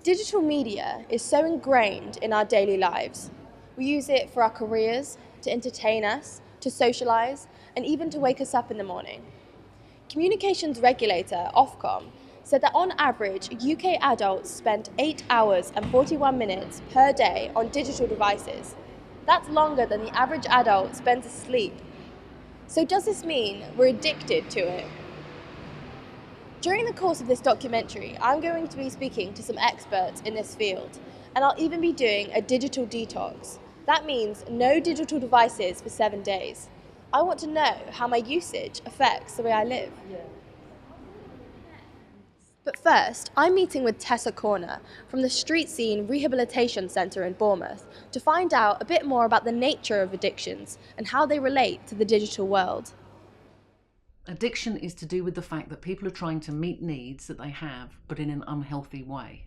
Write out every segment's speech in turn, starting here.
Digital media is so ingrained in our daily lives. We use it for our careers, to entertain us, to socialise, and even to wake us up in the morning. Communications regulator Ofcom said that on average, UK adults spend 8 hours and 41 minutes per day on digital devices. That's longer than the average adult spends asleep. So does this mean we're addicted to it? During the course of this documentary, I'm going to be speaking to some experts in this field, and I'll even be doing a digital detox. That means no digital devices for 7 days. I want to know how my usage affects the way I live. But first, I'm meeting with Tessa Corner from the Street Scene Rehabilitation Centre in Bournemouth to find out a bit more about the nature of addictions and how they relate to the digital world. Addiction is to do with the fact that people are trying to meet needs that they have, but in an unhealthy way.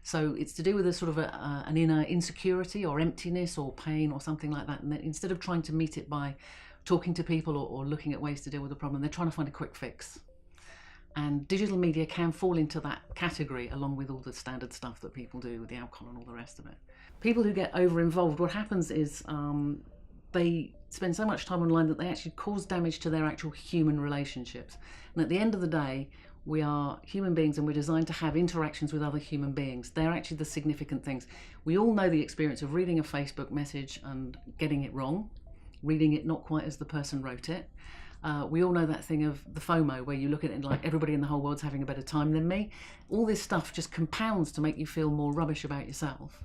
So it's to do with a sort of an inner insecurity or emptiness or pain or something like that. And instead of trying to meet it by talking to people or looking at ways to deal with the problem, they're trying to find a quick fix. And digital media can fall into that category along with all the standard stuff that people do with the alcohol and all the rest of it. People who get over-involved, what happens is they spend so much time online that they actually cause damage to their actual human relationships. And at the end of the day, we are human beings and we're designed to have interactions with other human beings. They're actually the significant things. We all know the experience of reading a Facebook message and getting it wrong, reading it not quite as the person wrote it. We all know that thing of the FOMO, where you look at it and like everybody in the whole world's having a better time than me. All this stuff just compounds to make you feel more rubbish about yourself.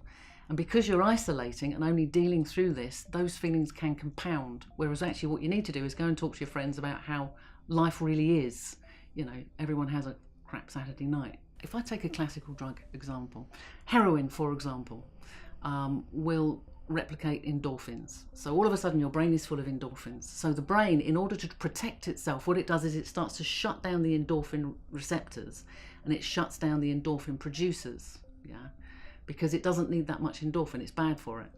And because you're isolating and only dealing through this, those feelings can compound. Whereas actually what you need to do is go and talk to your friends about how life really is. You know, everyone has a crap Saturday night. If I take a classical drug example, heroin, for example, will replicate endorphins. So all of a sudden your brain is full of endorphins. So the brain, in order to protect itself, what it does is it starts to shut down the endorphin receptors and it shuts down the endorphin producers. Yeah. Because it doesn't need that much endorphin, it's bad for it.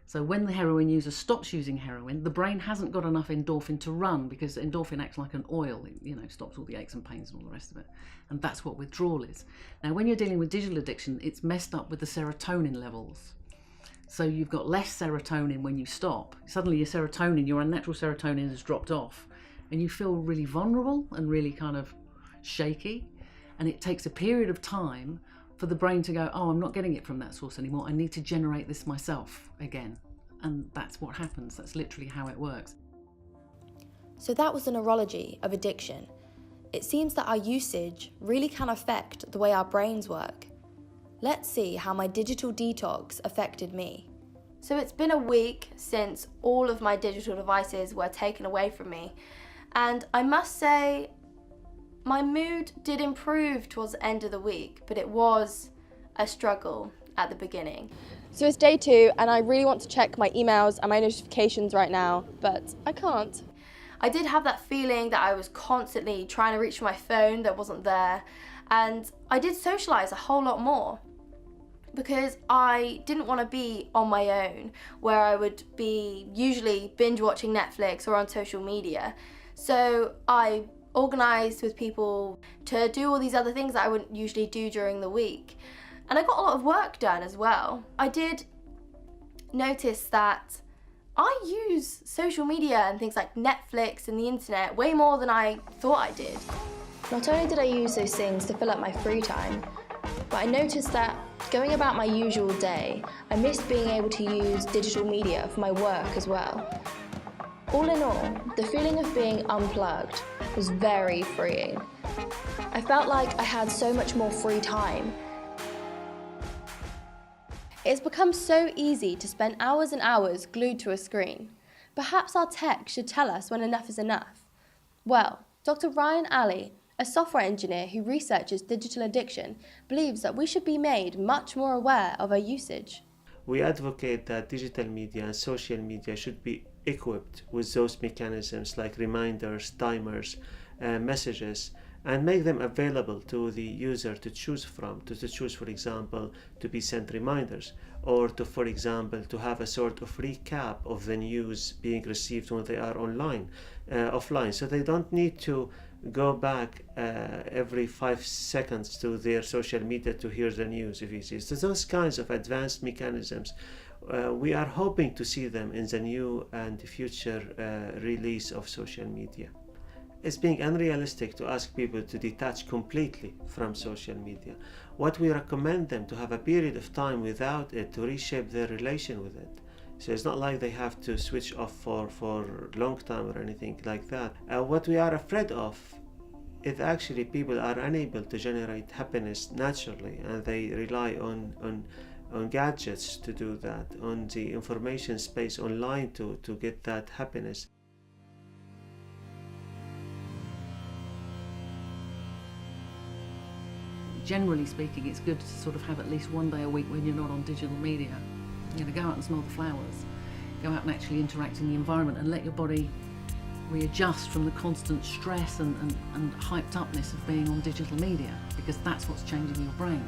So when the heroin user stops using heroin, the brain hasn't got enough endorphin to run, because endorphin acts like an oil, it stops all the aches and pains and all the rest of it. And that's what withdrawal is. Now, when you're dealing with digital addiction, it's messed up with the serotonin levels. So you've got less serotonin when you stop. Suddenly your unnatural serotonin has dropped off, and you feel really vulnerable and really kind of shaky. And it takes a period of time for the brain to go, oh, I'm not getting it from that source anymore. I need to generate this myself again. And that's what happens. That's literally how it works. So that was the neurology of addiction. It seems that our usage really can affect the way our brains work. Let's see how my digital detox affected me. So it's been a week since all of my digital devices were taken away from me. And I must say, my mood did improve towards the end of the week, but it was a struggle at the beginning. So it's day 2 and I really want to check my emails and my notifications right now, but I can't. I did have that feeling that I was constantly trying to reach for my phone that wasn't there, and I did socialise a whole lot more because I didn't want to be on my own, where I would be usually binge watching Netflix or on social media. So I organised with people to do all these other things that I wouldn't usually do during the week. And I got a lot of work done as well. I did notice that I use social media and things like Netflix and the internet way more than I thought I did. Not only did I use those things to fill up my free time, but I noticed that going about my usual day, I missed being able to use digital media for my work as well. All in all, the feeling of being unplugged was very freeing. I felt like I had so much more free time. It's become so easy to spend hours and hours glued to a screen. Perhaps our tech should tell us when enough is enough. Well, Dr. Ryan Alley, a software engineer who researches digital addiction, believes that we should be made much more aware of our usage. We advocate that digital media and social media should be equipped with those mechanisms like reminders, timers, messages, and make them available to the user to choose from, to choose, for example, to be sent reminders, or to, for example, to have a sort of recap of the news being received when they are offline, so they don't need to go back every 5 seconds to their social media to hear the news, if you see. So those kinds of advanced mechanisms, we are hoping to see them in the new and future release of social media. It's being unrealistic to ask people to detach completely from social media. What we recommend them to have a period of time without it to reshape their relation with it. So it's not like they have to switch off for a long time or anything like that. What we are afraid of is actually people are unable to generate happiness naturally, and they rely on gadgets to do that, on the information space online to get that happiness. Generally speaking, it's good to sort of have at least one day a week when you're not on digital media. You know, go out and smell the flowers, go out and actually interact in the environment and let your body readjust from the constant stress and hyped upness of being on digital media, because that's what's changing your brain.